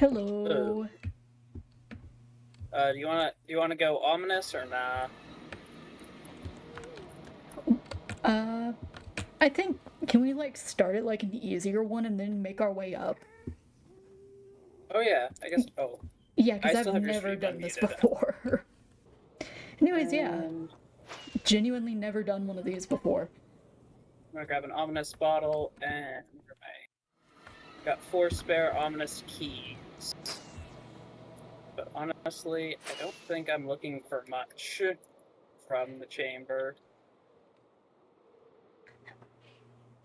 Hello. Do you wanna go ominous or nah? Uh, I think, can we, start at, an easier one and then make our way up? Oh yeah, I guess. Oh, Yeah, I because I've still have your never stream done this unmuted. before. Anyways, yeah. And Genuinely never done one of these before. I'm gonna grab an ominous bottle and got 4 spare ominous keys. But honestly, I don't think I'm looking for much from the chamber.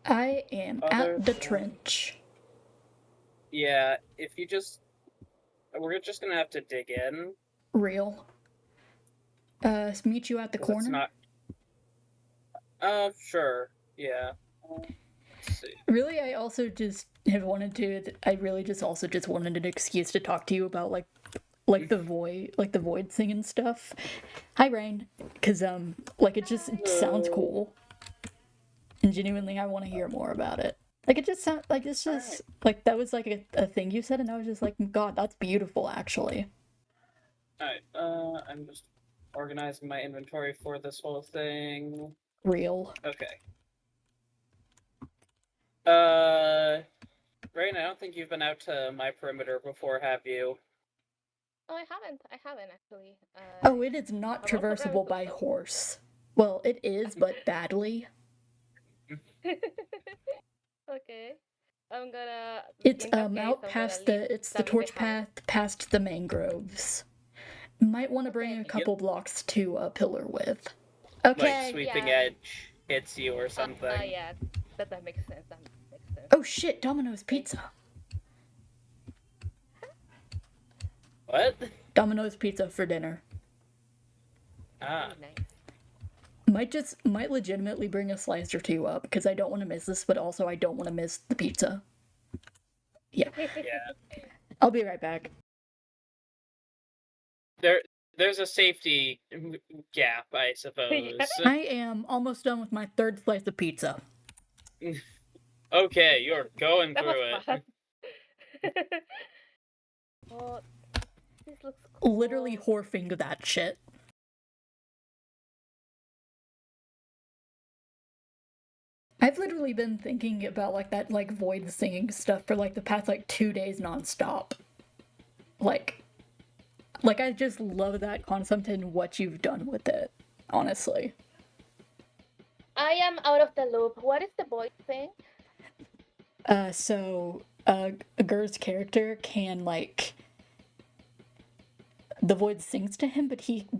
I am Other at the than trench. yeah, we're just gonna have to dig in. Real. Meet you at the Because it's corner? not. Sure. Yeah. Let's see. Really, I also just have wanted to. I really just also just wanted an excuse to talk to you about the void thing and stuff. Hi, Rain. Because it just sounds cool. And genuinely, I want to hear more about it. It just sounds like it's just that was a thing you said, and I was just like, God, that's beautiful, actually. Alright, I'm just organizing my inventory for this whole thing. Real. Okay. Rain, I don't think you've been out to my perimeter before, have you? Oh, I haven't. I haven't actually. Oh, it is not traversable by horse. Well, it is, but badly. Okay. I'm gonna. It's In that case, out I'm past gonna leave it's the some torch behind. path past the mangroves. Might want to bring Okay. a couple blocks to pillar with. Like Okay. sweeping Yeah. edge hits you or something. Yeah. That makes sense. That makes sense. Oh shit! Domino's Pizza. What? Domino's Pizza for dinner. Ah. Ooh, nice. Might legitimately bring a slice or two up because I don't want to miss this, but also I don't want to miss the pizza. Yeah. Yeah. I'll be right back. There's a safety gap, I suppose. I am almost done with my third slice of pizza. Okay, you're going That through was it. fun. Oh, this looks cool. Literally whorfing that shit. I've literally been thinking about that void singing stuff for the past 2 days nonstop. I just love that concept and what you've done with it, honestly. I am out of the loop. What is the void thing? So Gur's character can the void sings to him,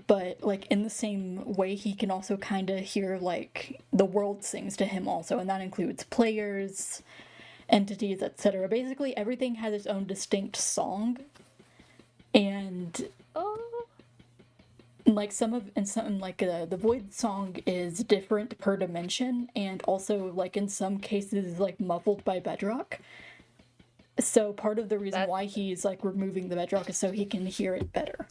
but in the same way he can also kind of hear the world sings to him also, and that includes players, entities, etc. Basically everything has its own distinct song, and the void song is different per dimension, and also in some cases muffled by bedrock. So part of the reason why he's removing the bedrock is so he can hear it better.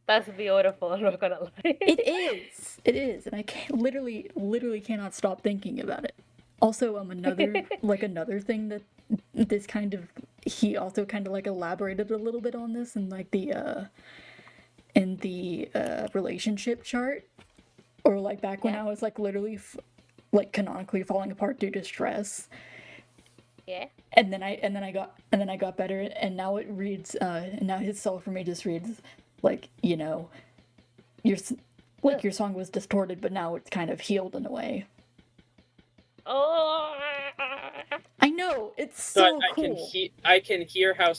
That's beautiful, I'm not gonna lie. It is, and I literally cannot stop thinking about it. Also, another thing that this he also elaborated a little bit on this in the relationship chart, or back when I was literally canonically falling apart due to stress. Yeah. And then I got better, and now it reads. And now his soul for me just reads your song was distorted, but now it's kind of healed in a way. Oh. I know, it's so cool. I can hear how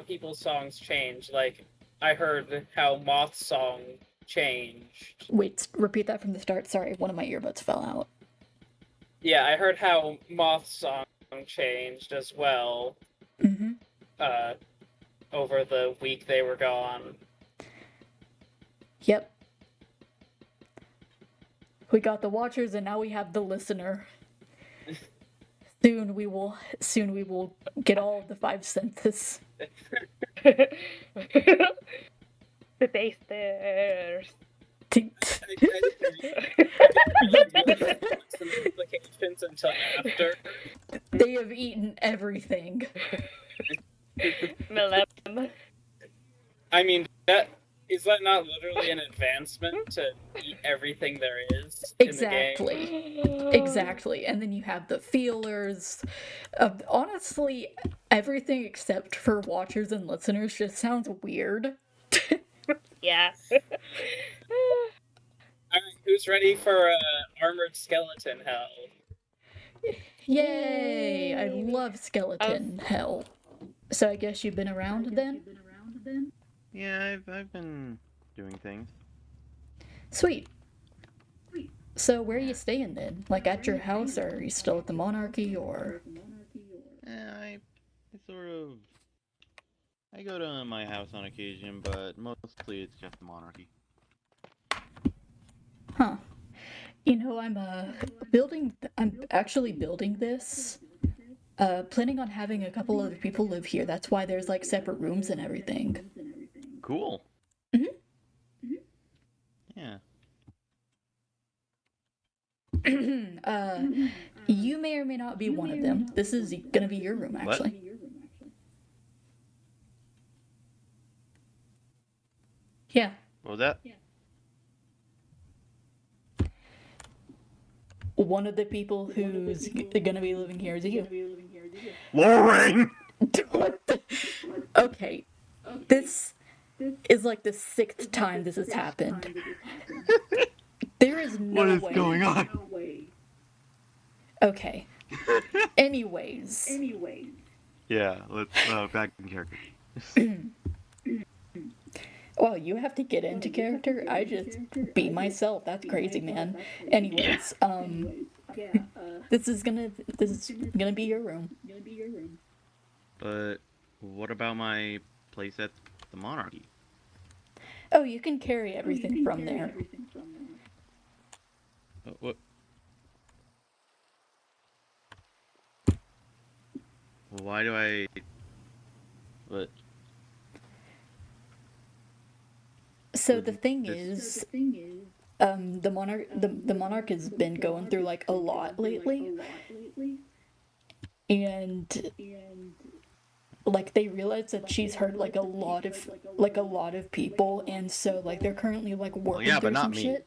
people's songs change. I heard how Moth's song changed. Wait, repeat that from the start. Sorry, one of my earbuds fell out. Yeah, I heard how Moth's song changed as well. Mm-hmm. Over the week they were gone. Yep. We got the watchers, and now we have the listener. Soon we will get all of the 5 senses. The tasters. Some implications until after. They have eaten everything. Millennium. I mean, is that not literally an advancement to eat everything there is in the game? Exactly. And then you have the feelers. Honestly, everything except for watchers and listeners just sounds weird. Yeah. Alright, who's ready for armored skeleton hell? Yay! I love skeleton hell. So I guess you've been around then? Yeah, I've been doing things. Sweet. So where are you staying then? Like at your house, or are you still at the monarchy, or? I sort of. I go to my house on occasion, but mostly it's just the monarchy. Huh. You know, I'm actually building this. Planning on having a couple other people live here. That's why there's like separate rooms and everything. Cool. Mhm. Yeah. You may or may not be one of them. This is gonna be your room, actually. What? Yeah. What was that? One of the people who's gonna be living here is you. Lauren! What the? Okay. This is like the 6th time this has happened. There is no way. What is going on? Okay. Anyways. Yeah, let's back in character. Well, you have to get into character. I just be myself. That's crazy, man. Anyways, this is gonna be your room. But what about my place at the monarchy? Oh, you can carry everything from there. What? Why do I? What? So the thing is, the monarch has been going through like a lot lately, and like they realize that she's hurt like a lot of people, and so like they're currently like working yeah, through but not some me. shit.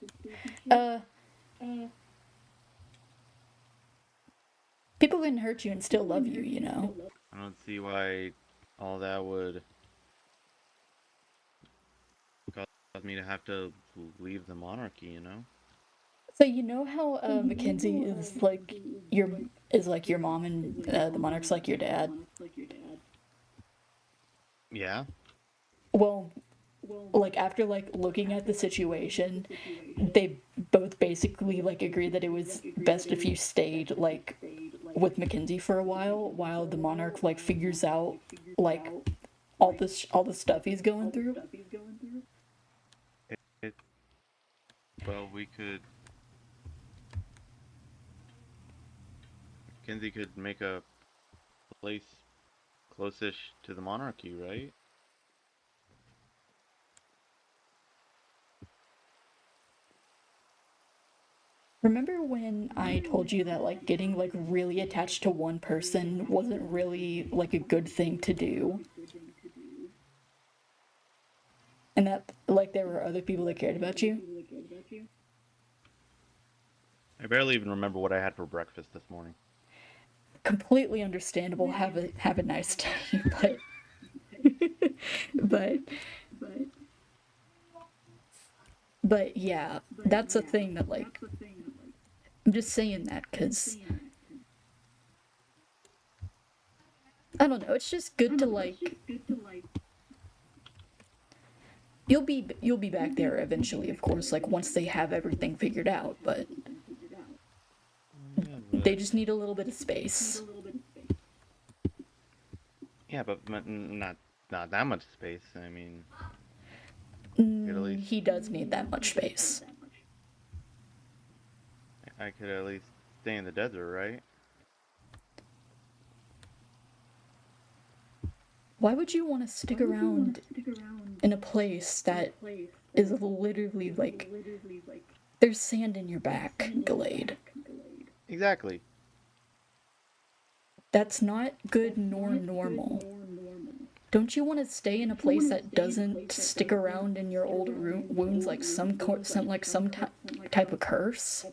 People can hurt you and still love you, you know. I don't see why all that would cause me to have to leave the monarchy, you know? So you know how Mackenzie is like your mom and the monarch's like your dad. Yeah. Well, like after like looking at the situation, they both basically like agreed that it was best if you stayed like with Mackenzie for a while the monarch like figures out like all the stuff he's going through. Well, we could. Kenzie could make a place close-ish to the monarchy, right? Remember when I told you that like getting like really attached to one person wasn't really like a good thing to do? And that like there were other people that cared about you? I barely even remember what I had for breakfast this morning. Completely understandable. Have a nice day, but yeah, that's a thing that like I'm just saying that because I don't know. It's just good to like. You'll be back there eventually, of course. Like once they have everything figured out, but they just need a little bit of space. Yeah, but not that much space. I mean, He does need that much space. I could at least stay in the desert, right? Why would you want to stick around in a place that is literally like there's sand in your back, Gallade? Exactly. That's not good nor normal. don't you want to stay in a place that doesn't stick around in your old wounds like some type of curse?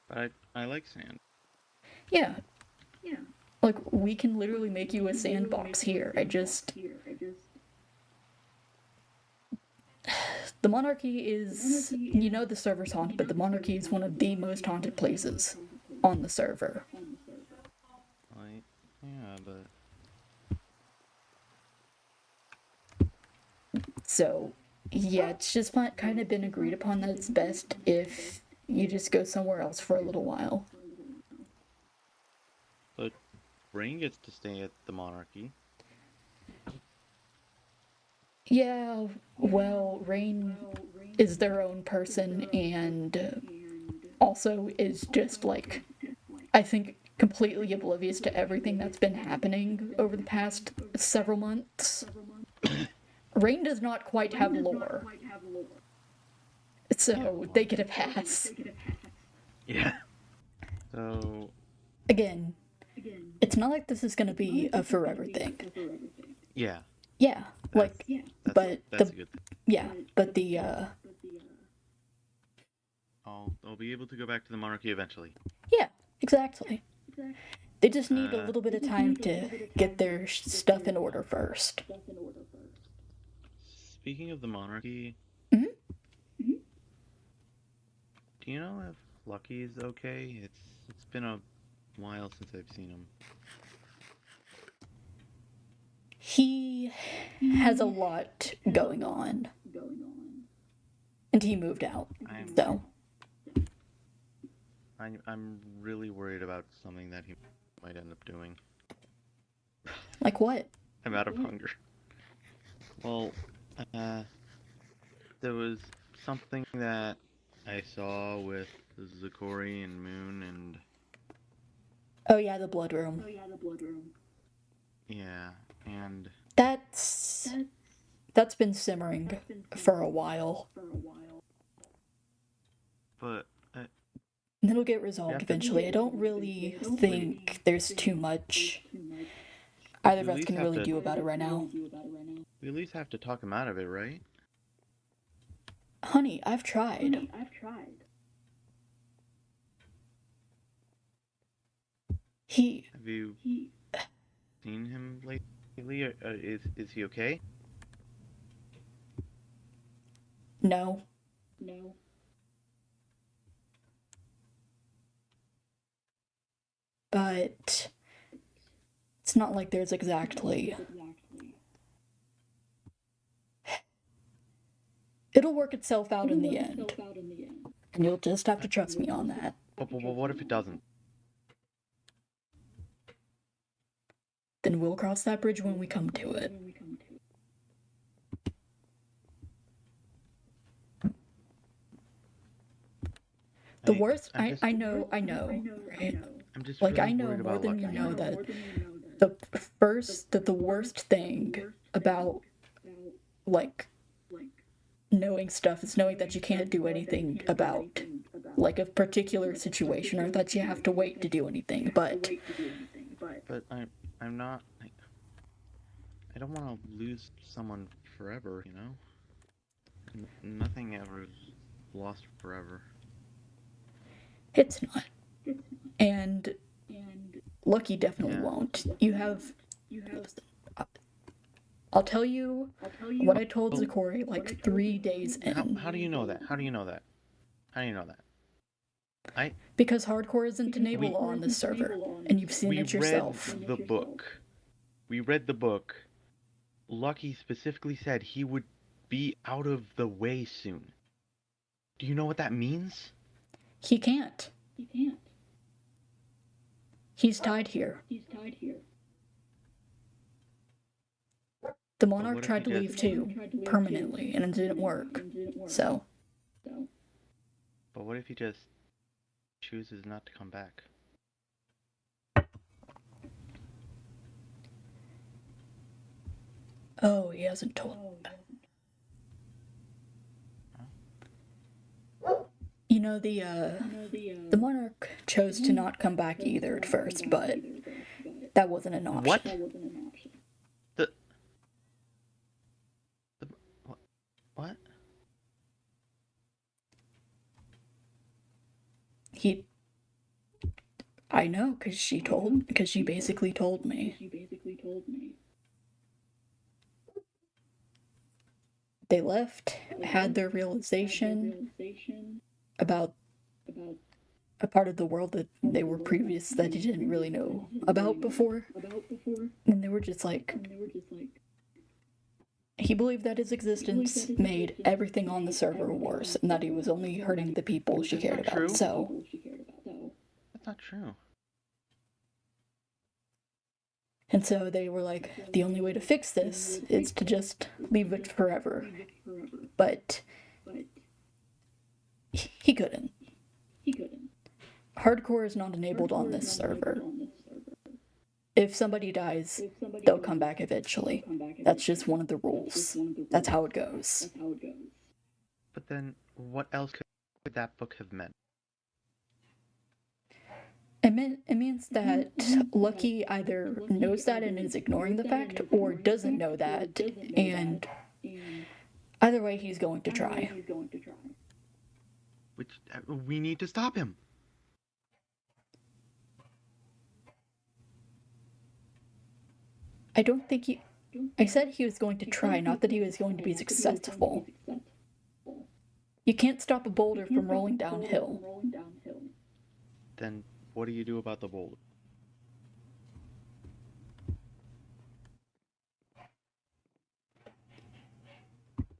But I like sand. Yeah. Like, we can literally make you a sandbox here. The Monarchy is, you know, the server's haunted, but the Monarchy is one of the most haunted places on the server. Yeah, but... So, yeah, it's just kind of been agreed upon that it's best if you just go somewhere else for a little while. But Rain gets to stay at the Monarchy. Yeah, well, Rain is their own person and also is just, like, I think completely oblivious to everything that's been happening over the past several months. Rain does not quite have lore. So they get a pass. Yeah. So... Again, it's not like this is gonna be a forever thing. Yeah. Yeah, like, but that's a good thing. yeah, but the I'll be able to go back to the Monarchy eventually. yeah, exactly. They just need a little bit of time to get their stuff in order first. Speaking of the Monarchy, Mhm. do you know if Lucky's okay? It's been a while since I've seen him. He has a lot going on. And he moved out. So I'm really worried about something that he might end up doing. like what? I'm out of hunger. Well, there was something that I saw with Zakori and Moon and... Oh yeah, the blood room. Yeah, and... That's been simmering for a while. But... And it'll get resolved eventually. I don't really think there's too much either of us can really do about it right now. We at least have to talk him out of it, right? Honey, I've tried. Have you seen him lately? Is he okay? No. But it's not like there's exactly... It'll work itself out in the end. And you'll just have to trust me on that. But what if it doesn't? Then we'll cross that bridge when we come to it. The worst, I know, right? I'm just like, really I know worried more about than you Lucky. know that the worst thing about, like, knowing stuff is knowing that you can't do anything about, like, a particular situation, or that you have to wait to do anything, but I'm not... I don't want to lose someone forever, you know? Nothing ever is lost forever. it's not. And Lucky definitely won't. You have... I'll tell you what I told Zakori like 3 days in. How do you know that? How do you know that? Because hardcore isn't enabled on this server, and you've seen it yourself. We read the book. Lucky specifically said he would be out of the way soon. Do you know what that means? He can't. He's tied here. The Monarch tried to leave too, permanently, and it didn't work. So. But what if he just chooses not to come back? Oh, he hasn't told. You know, the Monarch chose to not come back either at first, but That wasn't an option. What? The what? I know, because she basically told me. They left, had their realization about a part of the world that they didn't really know about before. And they were just like, he believed that his existence made everything on the server worse, and that he was only hurting the people she cared about. True. So That's not true. And so they were like, the only way to fix this is to just leave it forever. But he couldn't. Hardcore is not enabled on this server. If somebody dies, they'll come back eventually. That's just one of the rules. That's how it goes. But then, what else could that book have meant? It means that Lucky either knows that and is ignoring the fact, or doesn't know that, and either way, he's going to try. Which we need to stop him. I don't think I said he was going to try, not that he was going to be successful. You can't stop a boulder from rolling downhill. Then what do you do about the boulder?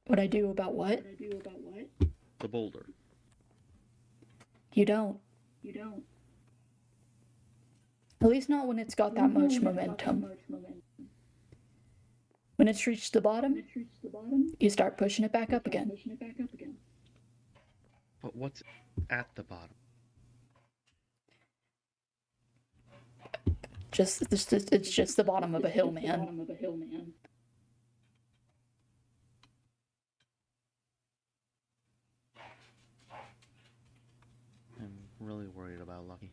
What I do about what? The boulder. You don't. At least not when it's got that much momentum. When it's reached the bottom, you start pushing it back up again. But what's at the bottom? It's just the bottom of a hill, man. I'm really worried about Lucky.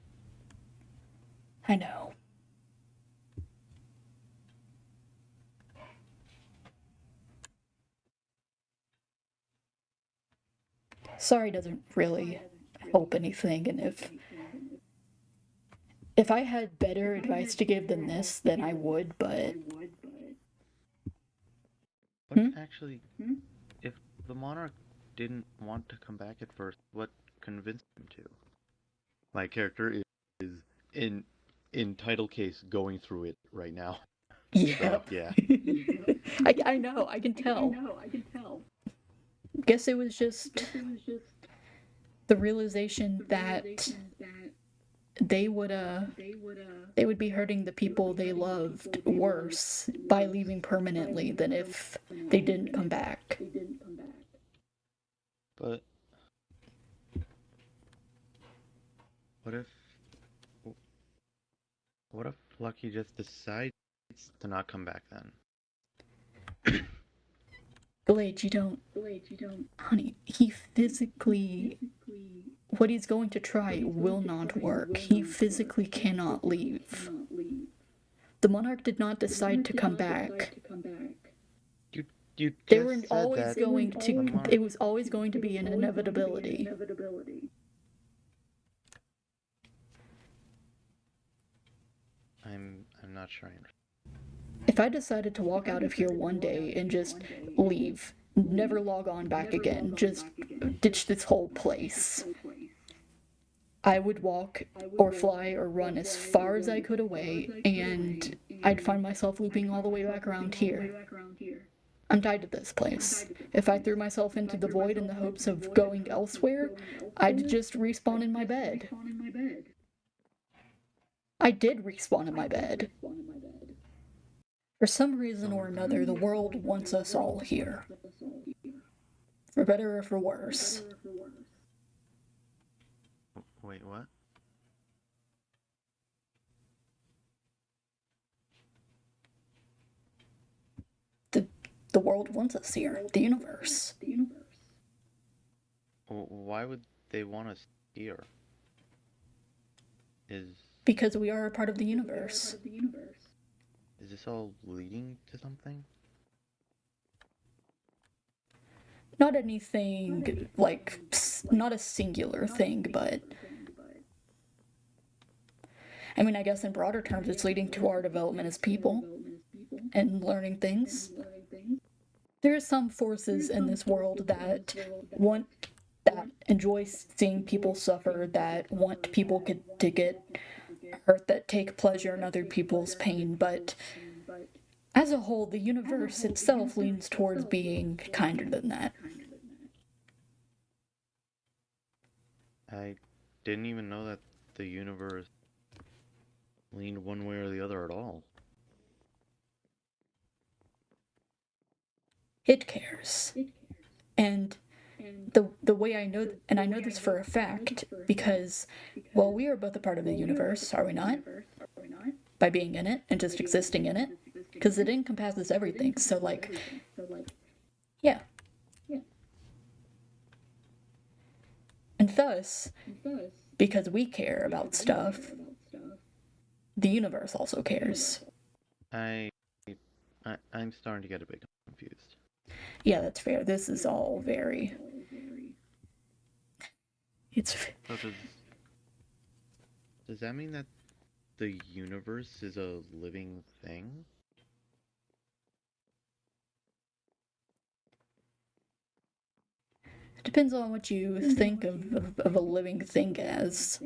I know. Sorry doesn't really help anything, and if I had better advice to give than this, then I would, but... Actually, if the monarch didn't want to come back at first, what convinced him to? My character is in title case going through it right now. Yeah. So, yeah. I know, I can tell. Guess it was just the realization that they would be hurting the people they loved worse by leaving permanently than if they didn't come back. But what if Lucky just decides to not come back then? Gallade, you don't... Honey, he physically... What he's going to try will not work. He physically cannot leave. The monarch did not decide to come back. You They just were said always that going the to... monarch- It was always going to be an inevitability. I'm not sure I understand. If I decided to walk out of here one day and just leave, never log on back again, just ditch this whole place, I would walk or fly or run as far as I could away, and I'd find myself looping all the way back around here. I'm tied to this place. If I threw myself into the void in the hopes of going elsewhere, I'd just respawn in my bed. I did respawn in my bed. For some reason or another, the world wants us all here. For better or for worse. Wait, what? The world wants us here. The universe. Why would they want us here? Because we are a part of the universe. Is this all leading to something? Not anything, like, not a singular thing, but... I mean, I guess in broader terms, it's leading to our development as people and learning things. There are some forces in this world that enjoy seeing people suffer, that want people to get hurt, that take pleasure in other people's pain, but as a whole, the universe itself leans towards being kinder than that. I didn't even know that the universe leaned one way or the other at all. It cares. And the way I know, and I know this for a fact, because, well, we are both a part of the universe, are we not? By being in it and just existing in it. Because it encompasses everything, so, like, yeah. And thus, because we care about stuff, the universe also cares. I'm starting to get a bit confused. Yeah, that's fair. This is all very... It's... So does that mean that the universe is a living thing? It depends on what you think of a living thing as.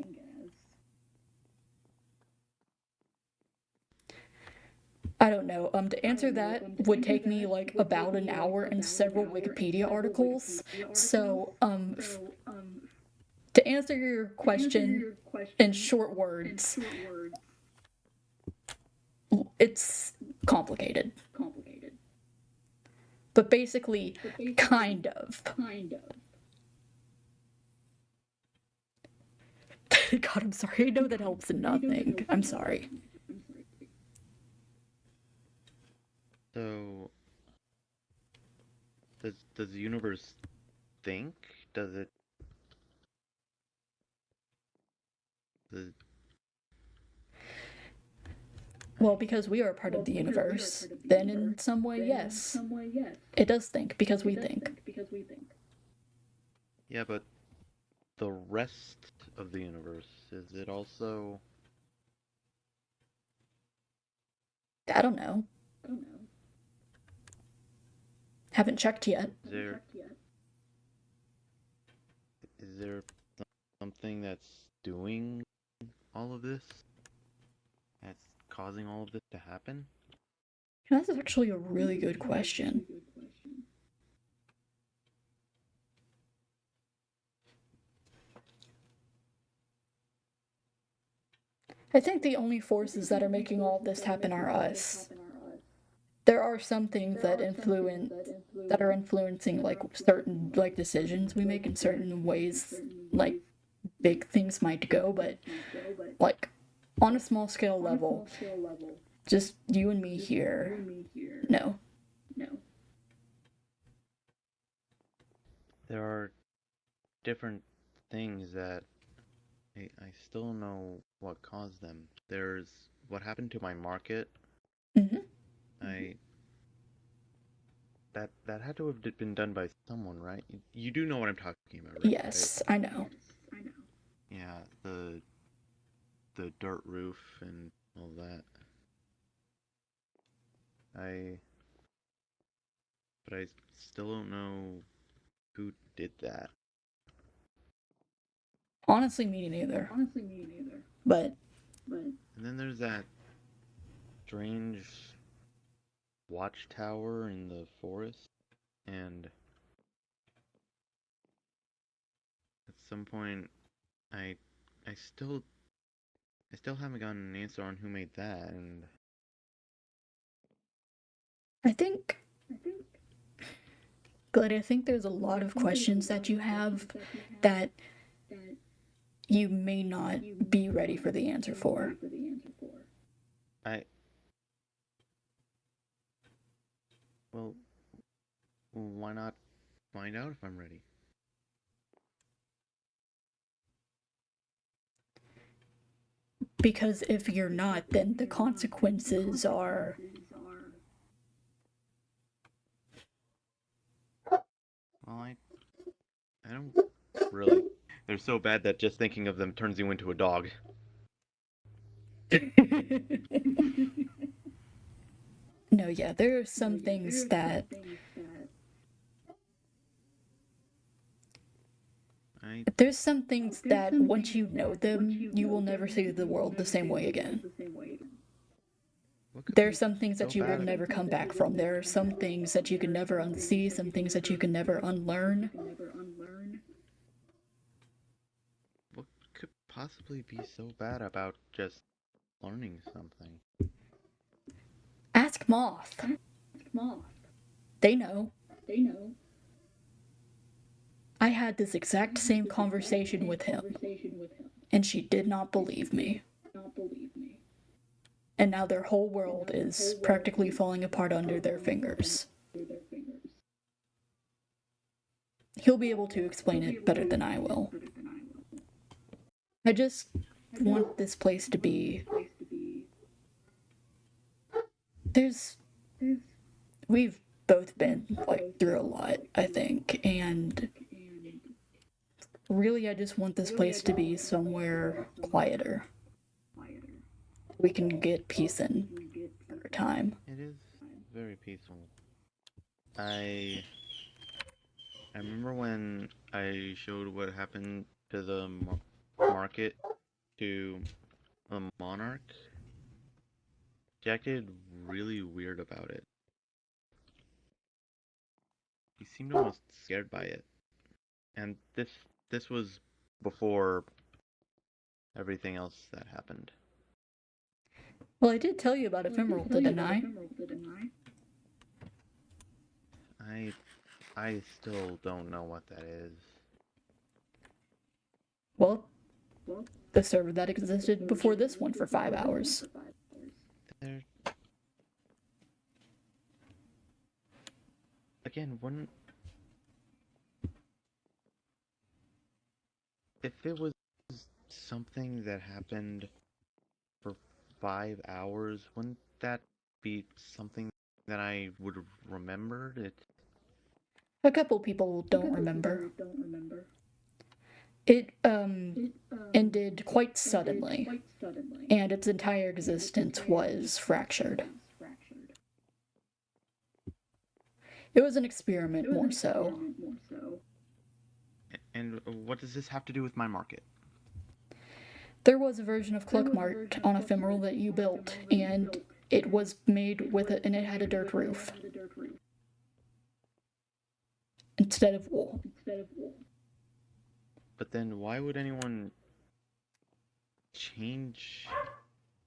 I don't know. To answer that would take me like about an hour and several Wikipedia articles. So, to answer your question in short words, it's complicated. But basically, kind of. God, I'm sorry. I know that helps in nothing. I'm sorry. So, does the universe think? Does it? Well, because we are a part of the universe, then in some way, yes. It does think, because we think. Yeah, but the rest of the universe, is it also... I don't know. Haven't checked yet. Is there something that's doing all of this? That's causing all of this to happen? That's actually a really good question. I think the only forces that are making all of this happen are us. There are some things that are influencing like certain like decisions we make in certain ways, like big things might go, but like on a small scale level, just you and me here, no. There are different things that I still don't know what caused them. There's what happened to my market. Mm-hmm. That had to have been done by someone, right? You do know what I'm talking about, right? Yes, I know. Yeah, the dirt roof and all that. But I still don't know who did that. Honestly, me neither. But And then there's that strange watchtower in the forest, and at some point I still haven't gotten an answer on who made that, and I think there's a lot of questions that you have that you may not be ready for the answer for. Well, why not find out if I'm ready? Because if you're not, then the consequences are... Well, I don't really. They're so bad that just thinking of them turns you into a dog. No, yeah, there are some things that... There's some things that once you know them, you will never see the world the same way again. There are some things that you will never come back from. There are some things that you can never unsee, some things that you can never unlearn. What could possibly be so bad about just learning something? Ask Moth. They know. I had this exact same conversation with him, and she did not believe me. And now their whole world is practically falling apart under their fingers. He'll be able to explain it better than I will. I just want this place to be... We've both been, through a lot, I think, and... Really, I just want this place to be somewhere quieter. We can get peace in over time. It is very peaceful. I remember when I showed what happened to the market to a monarch. He acted really weird about it. He seemed almost scared by it. And this was before everything else that happened. Well, I did tell you about Etern1ty, didn't I? I still don't know what that is. Well, the server that existed before this one for 5 hours. Again, if it was something that happened for 5 hours, wouldn't that be something that I would have remembered? A couple people don't remember. It ended quite suddenly, and its entire existence was fractured. It was an experiment, more so. And what does this have to do with my market? There was a version of Cluckmart on Ephemeral that you built, and it was made with it, and it had a dirt roof instead of wool. But then why would anyone change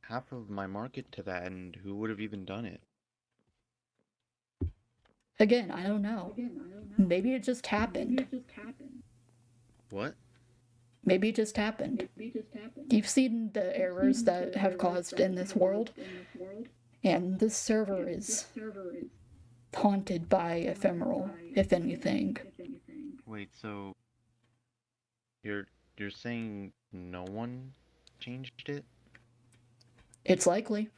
half of my market to that, and who would have even done it? Again, I don't know. Maybe it just happened. What? Maybe it just happened. You've seen the errors that have caused in this world, and this server is haunted by Ephemeral, if anything. Wait, so you're saying no one changed it? It's likely.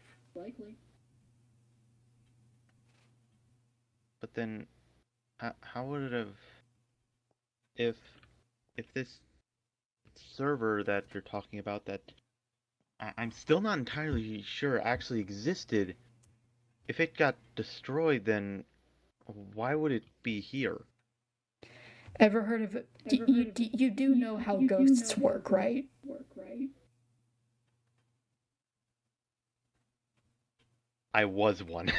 But then, how would it have... If this server that you're talking about that I'm still not entirely sure actually existed, if it got destroyed, then why would it be here? Ever heard of it? You do know how ghosts work, right? I was one.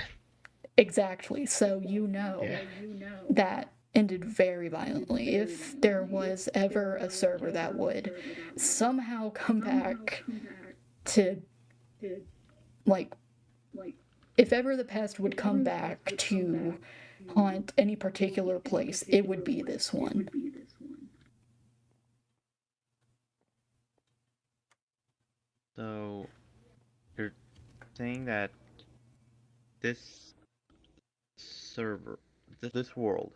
Exactly. So you know that ended very violently. If there was ever a server that would somehow come back to, if ever the past would come back to haunt any particular place, it would be this one. So, you're saying that this server, this world,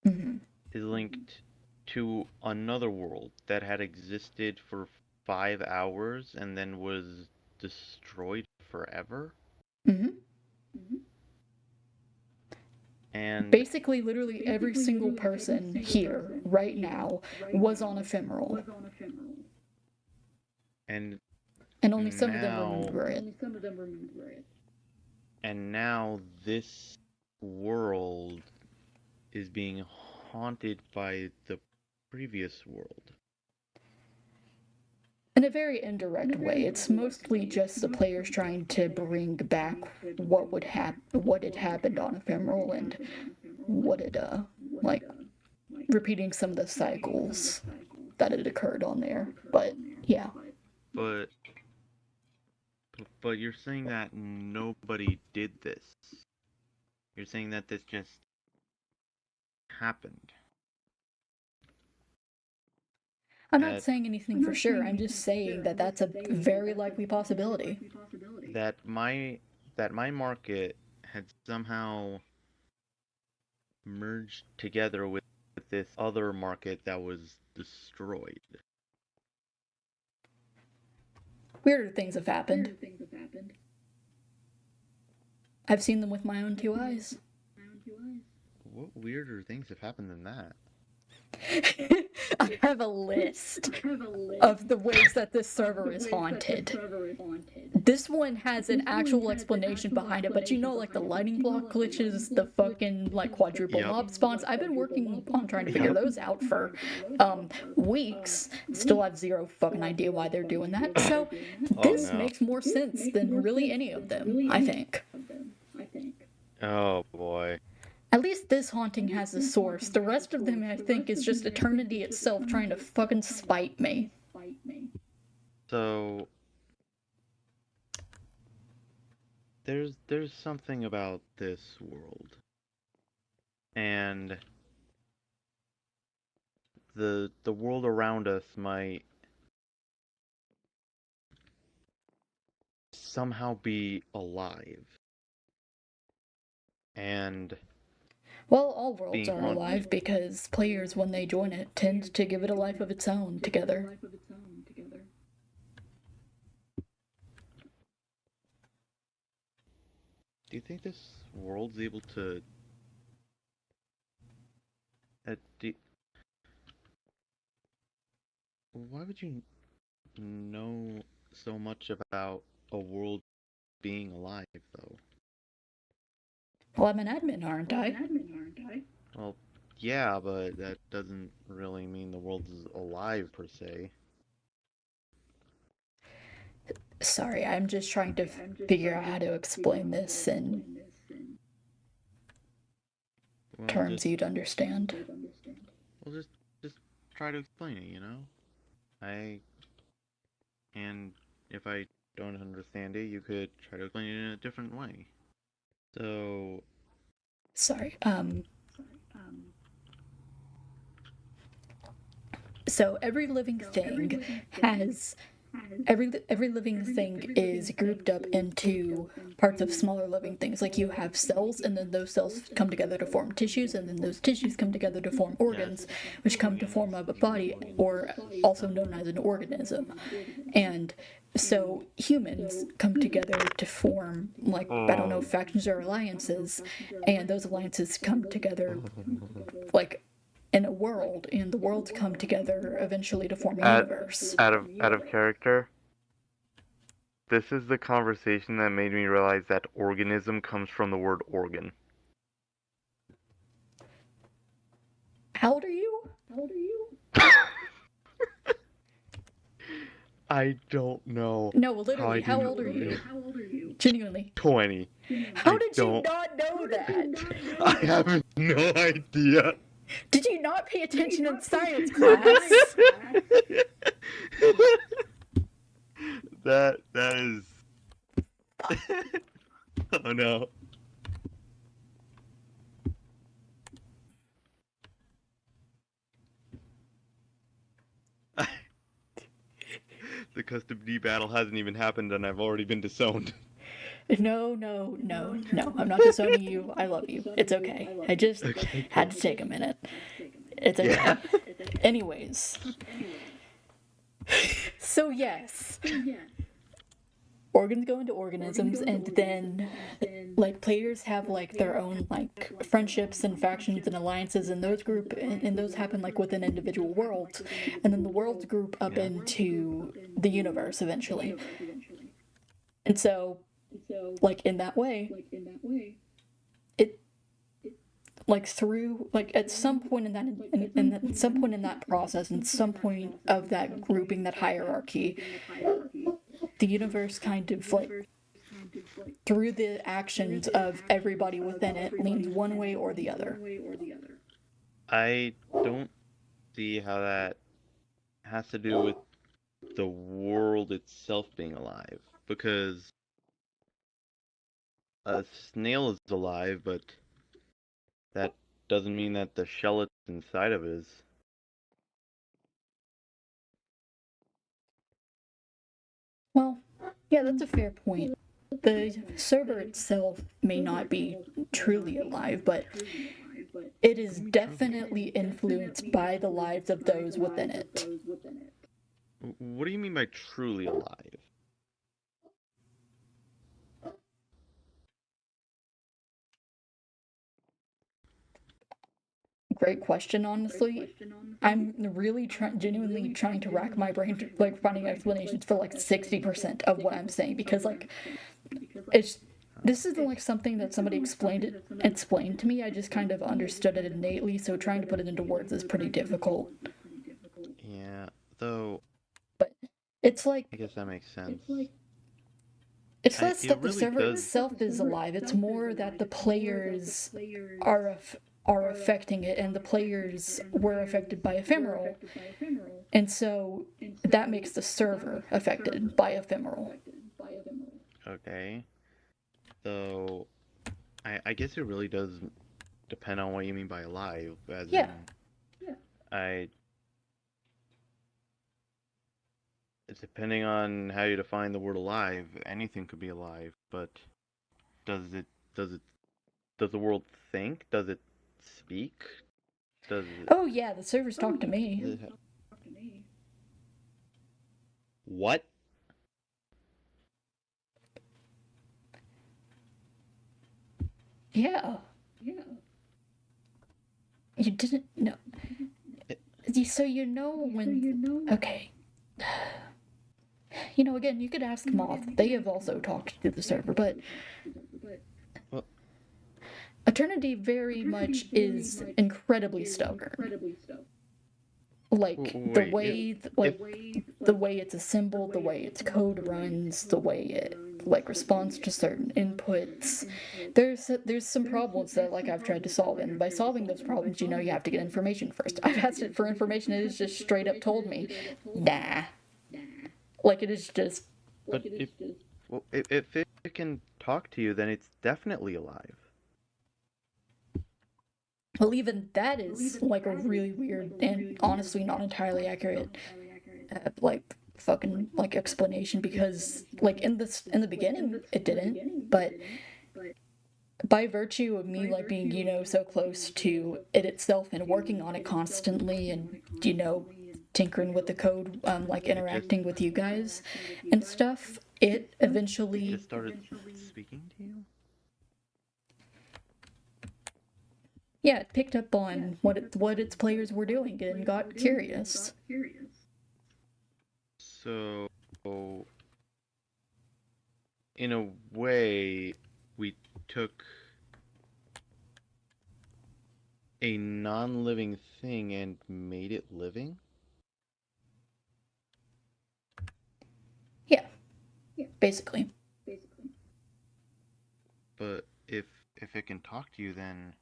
is linked to another world that had existed for 5 hours and then was destroyed forever. Mm-hmm. And Basically, literally every single person here, right now, was on ephemeral. And only some of them now- remember it. and now this world is being haunted by the previous world. In a very indirect way, it's mostly just the players trying to bring back what had happened on ephemeral and what had like repeating some of the cycles that had occurred on there. But yeah. But you're saying that nobody did this. You're saying that this just happened. I'm not saying anything for sure. I'm just saying that that's a very likely possibility. That my market had somehow merged together with this other market that was destroyed. Weirder things have happened. I've seen them with my own two eyes. What weirder things have happened than that? I have a list of the ways that this server is haunted. This one has an actual explanation behind it, but like the lighting block glitches, the fucking quadruple mob spawns. I've been working on trying to figure those out for weeks. Still have zero fucking idea why they're doing that. So this makes more sense than really any of them, I think. Oh boy. At least this haunting has a source. The rest of them, I think, is just eternity itself trying to fucking spite me. So there's something about this world, and the world around us might somehow be alive, and well, all worlds being are haunted. alive because players, when they join it, tend to give it a life of its own together. Do you think this world's able to why would you know so much about a world being alive, though? Well, I'm an admin, aren't I? Well, yeah, but that doesn't really mean the world is alive, per se. Sorry, I'm just trying to figure out how to explain this in Well, terms you'd understand. Well, just try to explain it, you know? And if I don't understand it, you could try to explain it in a different way. So... Sorry, So every living thing has... Every living thing is grouped up into parts of smaller living things. Like you have cells, and then those cells come together to form tissues, and then those tissues come together to form organs, which come to form a body, or also known as an organism. And so humans come together to form, I don't know, factions or alliances, and those alliances come together, in a world, and the worlds come together eventually to form a universe. Out of character. This is the conversation that made me realize that organism comes from the word organ. How old are you? I don't know. No, literally, how old are you? Genuinely. 20. How did you not know that? I have no idea. Did you not pay attention in science class? That is... Oh no. The custody battle hasn't even happened and I've already been disowned. No, I'm not disowning you. I love you. It's okay. I just had to take a minute. It's okay. Yeah. Anyways. So yes. organs go into organisms, and then like players have like their own like friendships and factions and alliances, and those happen like within individual worlds, and then the worlds group up into the universe eventually. And so like in that way, it like through like at some point in that and at some point in that process and some point of that grouping, that hierarchy, the universe kind of like through the actions of everybody within it leans one way or the other. I don't see how that has to do with the world itself being alive, because a snail is alive, but that doesn't mean that the shell it's inside of is. Well, yeah, that's a fair point. The server itself may not be truly alive, but it is definitely influenced by the lives of those within it. What do you mean by truly alive? Great question, honestly. I'm really genuinely trying to rack my brain, like finding explanations for like 60% of what I'm saying, because like this isn't like something that somebody explained to me. I just kind of understood it innately, so trying to put it into words is pretty difficult. Yeah, though. But it's like, I guess that makes sense. It's less that the really server does. itself is alive. It's more that the players are affecting it, and the players were affected by ephemeral, and so that makes the server affected by ephemeral. Okay. So, I guess it really does depend on what you mean by alive. As Yeah. Depending on how you define the word alive, anything could be alive. But does the world think? Does it speak? Oh yeah, the servers talk to me. What? Yeah. You didn't know. So you know when. Okay. You know, again, you could ask Moth. They have also talked to the server, but Well, Etern1ty very much is incredibly stubborn. Like the way it's assembled, the way its code runs, the way it like responds to certain inputs. There's some problems that like I've tried to solve, and by solving those problems, you know, you have to get information first. I've asked it for information, and it's just straight up told me, nah. Like it is just. But if it can talk to you, then it's definitely alive. Well, even that is like a really weird and honestly not entirely accurate, like fucking like explanation, because like in the beginning it didn't, but by virtue of me like being, you know, so close to it itself and working on it constantly, and you know, tinkering with the code, like interacting with you guys and stuff, it eventually just started speaking to you. Yeah, it picked up on what its players were doing and got curious. So, in a way, we took a non-living thing and made it living? Yeah, basically. But if it can talk to you, then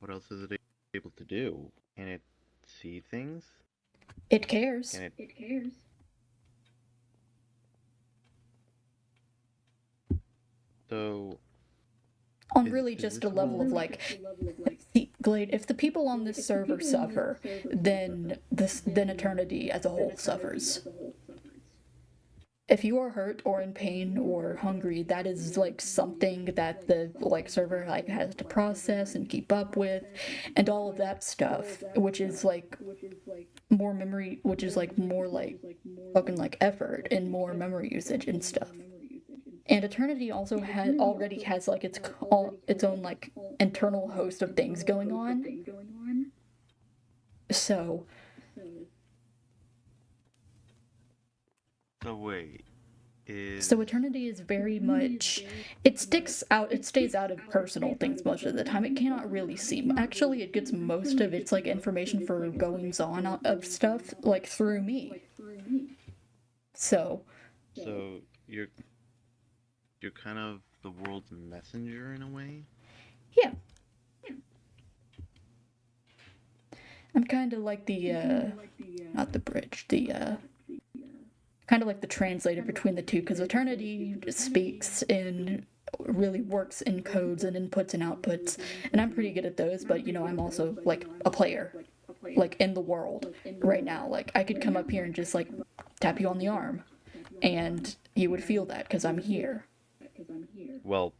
what else is it able to do? Can it see things? It cares. It cares. So, On really just a level of like, see, Glade, if the people on this server suffer, then Etern1ty as a whole suffers. If you are hurt or in pain or hungry, that is like something that the like server like has to process and keep up with, and all of that stuff, which is like more memory, which is like more like fucking like effort and more memory usage and stuff. And Eternity also already has like its own like internal host of things going on. So wait, So Eternity is very much, it stays out of personal things most of the time. It cannot really see. Actually, it gets most of its like information for goings on of stuff like through me. So you're kind of the world's messenger in a way? yeah. I'm kind of like the not the bridge, the kind of like the translator between the two, because Eternity speaks and really works in codes and inputs and outputs, and I'm pretty good at those, but you know, I'm also like a player, like in the world right now. Like I could come up here and just like tap you on the arm and you would feel that because I'm here. Well,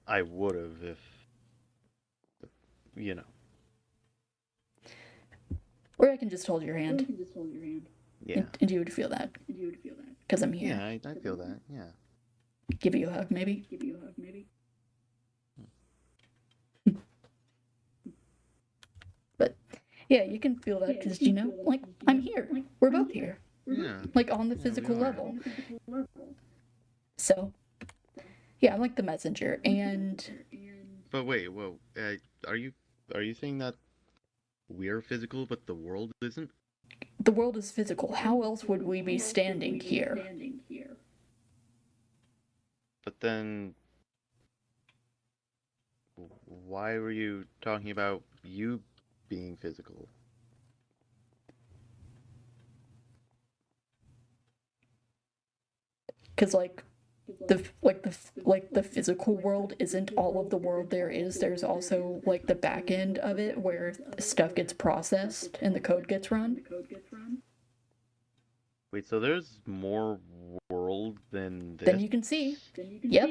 I would have if, you know. Or I can just hold your hand. Yeah. And you would feel that. Because I'm here. Yeah, I feel that, yeah. Give you a hug, maybe? But, yeah, you can feel that because, you know, like, I'm here. We're both here. Yeah. Like, on the physical level. So, yeah, I'm like the messenger, and... But wait, whoa, are you saying that we're physical, but the world isn't? The world is physical. How else would we be standing here? But then, why were you talking about you being physical? Because, like, the physical world isn't all of the world there is. There's also like the back end of it where stuff gets processed and the code gets run. Wait, so there's more world than this? Then you can see. Yep.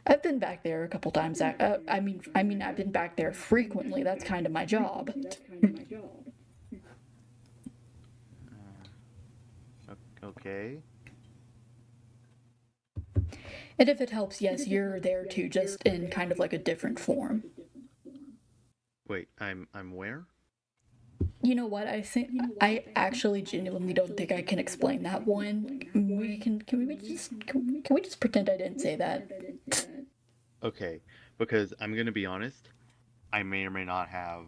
I've been back there a couple times. I mean, I've been back there frequently. That's kind of my job. Okay. And if it helps, yes, you're there too, just in kind of like a different form. Wait, I'm where? You know what? I actually genuinely don't think I can explain that one. Can we just pretend I didn't say that? Okay, because I'm gonna be honest, I may or may not have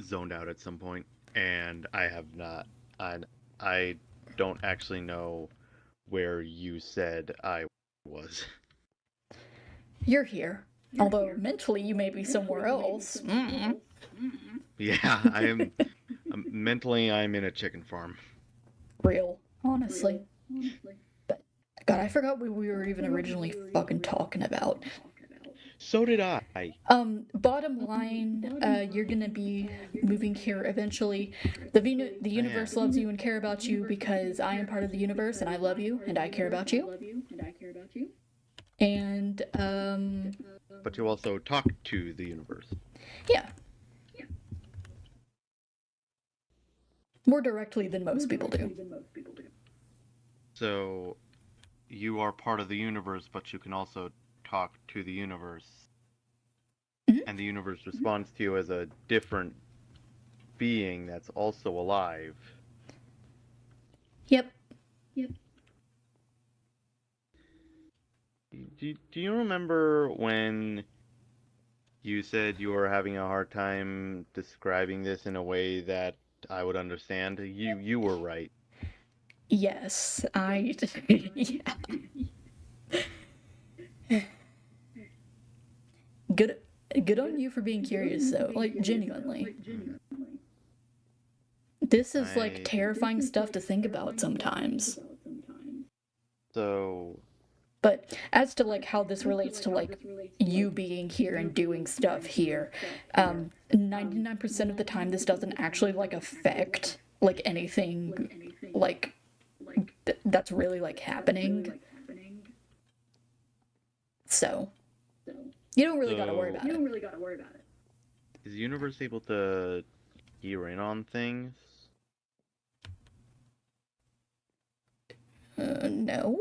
zoned out at some point, and I have not. I don't actually know where you said I was. You're here. Although mentally you may be somewhere else. Yeah, I am. Mentally, I'm in a chicken farm. Real, honestly. But, God, I forgot what we were even originally fucking talking about. So did I. Bottom line, you're gonna be moving here eventually. The universe loves you and care about you because I am part of the universe and I love you and I care about you. And, But you also talk to the universe. yeah. More directly than most people do. So, you are part of the universe, but you can also talk to the universe. Mm-hmm. And the universe responds to you as a different being that's also alive. Yep. Do you remember when you said you were having a hard time describing this in a way that I would understand? You were right. Yes, yeah. Good on you for being curious, though. Like, genuinely. This is, like, terrifying stuff to think about sometimes. So... But as to, like, how this relates to, like, you being here and doing stuff here, 99% of the time this doesn't actually, like, affect, like, anything, like, that's really, like, happening. So, you don't really gotta worry about it. Is the universe able to hear in on things? No.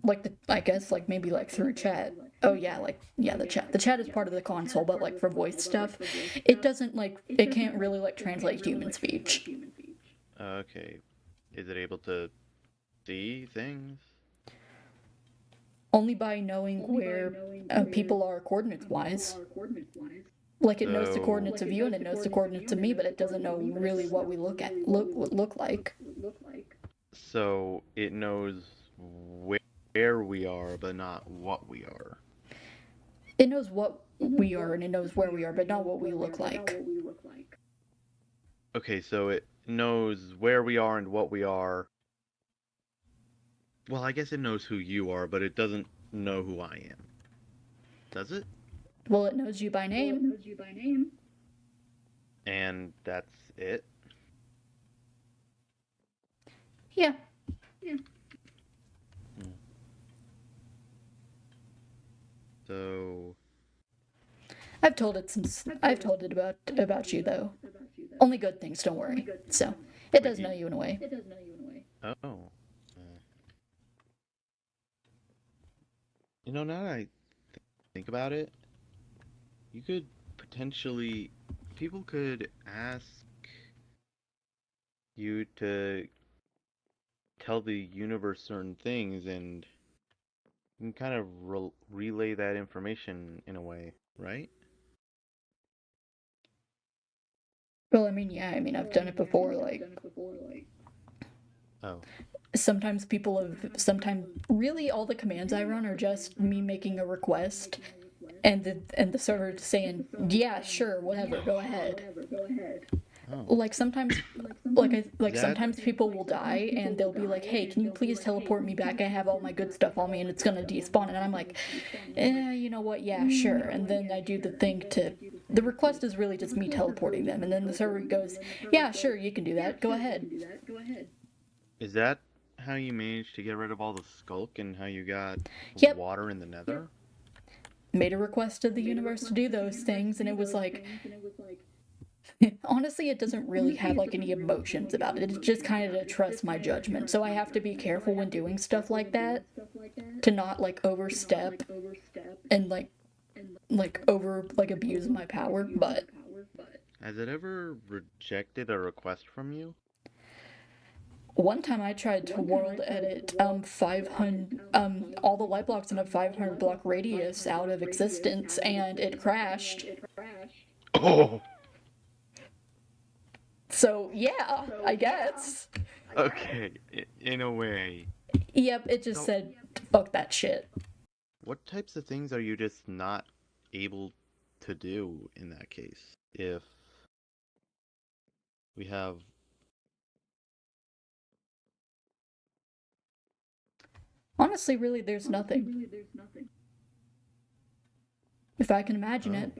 Like I guess like maybe like through chat. Oh yeah, like yeah, the chat. The chat is part of the console, but like for voice stuff, it doesn't like it can't really like translate human speech. Okay. Is it able to see things? Only by knowing where people are coordinates wise. Like it knows the coordinates of you and it knows the coordinates of me, but it doesn't know really what we look like. So it knows where we are, but not what we are. It knows what we are and it knows where we are, but not what we look like. Okay, so it knows where we are and what we are. Well, I guess it knows who you are, but it doesn't know who I am. Does it? Well, it knows you by name. And that's it? Yeah. So I've told it about you though. Only good things, don't worry. So it does know you in a way. oh. Now that I think about it, you could potentially people could ask you to tell the universe certain things and you can kind of relay that information in a way, right? Well, I mean, yeah, I mean, I've done it before. Like, Oh. sometimes really all the commands I run are just me making a request, and the server saying, yeah, sure, whatever, go ahead. Oh. Like sometimes, sometimes people will die and they'll be like, "Hey, can you please teleport me back? I have all my good stuff on me, and it's gonna despawn." And I'm like, you know what? Yeah, sure. And then I do the thing to. The request is really just me teleporting them, and then the server goes, "Yeah, sure, you can do that. Go ahead." Is that how you managed to get rid of all the skulk and how you got Yep. water in the nether? Made a request to the universe to do those things, and it was like. Honestly, it doesn't really have like any emotions about it. It's just kind of to trust my judgment. So I have to be careful when doing stuff like that to not like overstep and like over like abuse my power. But Has it ever rejected a request from you? one time I tried to world edit 500 all the light blocks in a 500 block radius out of existence, and it crashed. Oh. So yeah, I guess. Okay, in a way. Yep, it just said fuck that shit. What types of things are you just not able to do in that case? If we have... Honestly, really, there's nothing. If I can imagine it,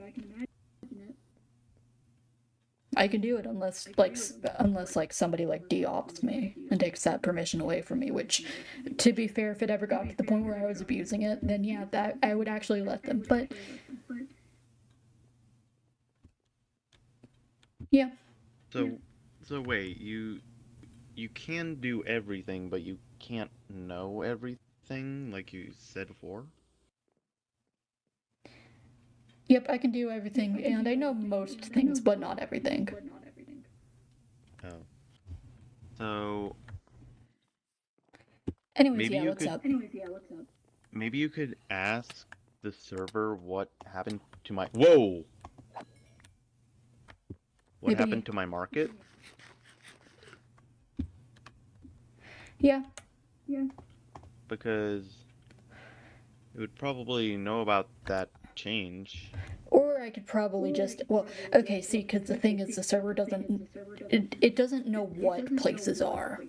I can do it unless like somebody like de-ops me and takes that permission away from me. Which, to be fair, if it ever got to the point where I was abusing it, then yeah, that I would actually let them. But yeah. So wait, you can do everything, but you can't know everything, like you said before? Yep, I can do everything, and I know most things, but not everything. Oh. So... Anyways, yeah, what's up? Maybe you could ask the server what happened to my... Whoa! What happened to my market? Yeah. Because it would probably know about that change. Or I could probably just, well, okay, see, because the thing is the server doesn't, it doesn't know what places are.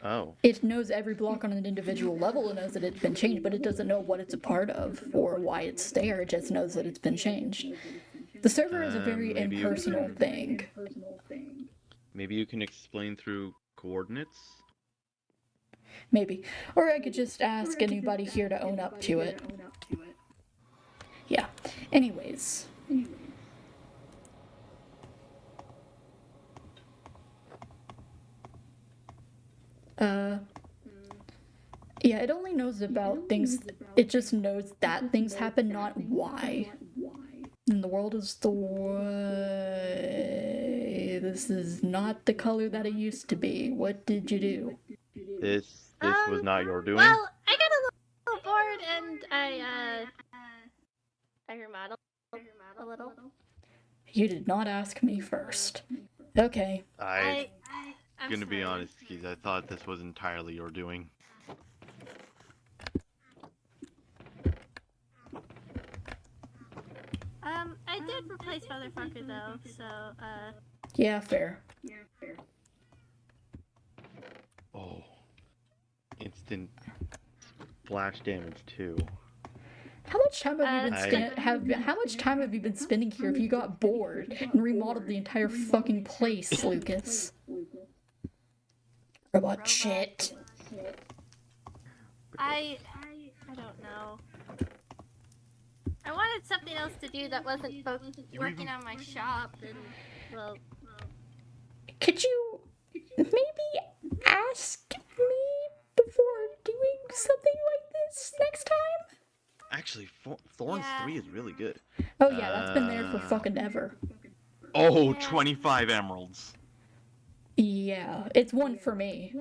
Oh. It knows every block on an individual level. It knows that it's been changed, but it doesn't know what it's a part of or why it's there. It just knows that it's been changed. The server is a very impersonal thing. Maybe you can explain through coordinates? Maybe. Or I could just ask anybody here to own up to it. Yeah. Anyways. Yeah, it only knows about things. It just knows that things happen, not why. And the world is the way. This is not the color that it used to be. What did you do? This was not your doing. Well, I got a little bored and I remodeled a little. You did not ask me first. Okay. I'm I'm gonna be sorry. honest, Keith. I thought this was entirely your doing. I did replace Motherfucker though, so, Yeah, fair. Oh. Instant splash damage too. How much time have you been I- how much time have you been spending here if you got bored and remodeled the entire fucking place, Lucas? Robot shit. I don't know. I wanted something else to do that wasn't working on my shop, and, well... Could you maybe ask me before doing something like this next time? Actually, Thorns Yeah. 3 is really good. Oh yeah, that's been there for fucking ever. Oh, Yeah. 25 emeralds. Yeah, it's one for me.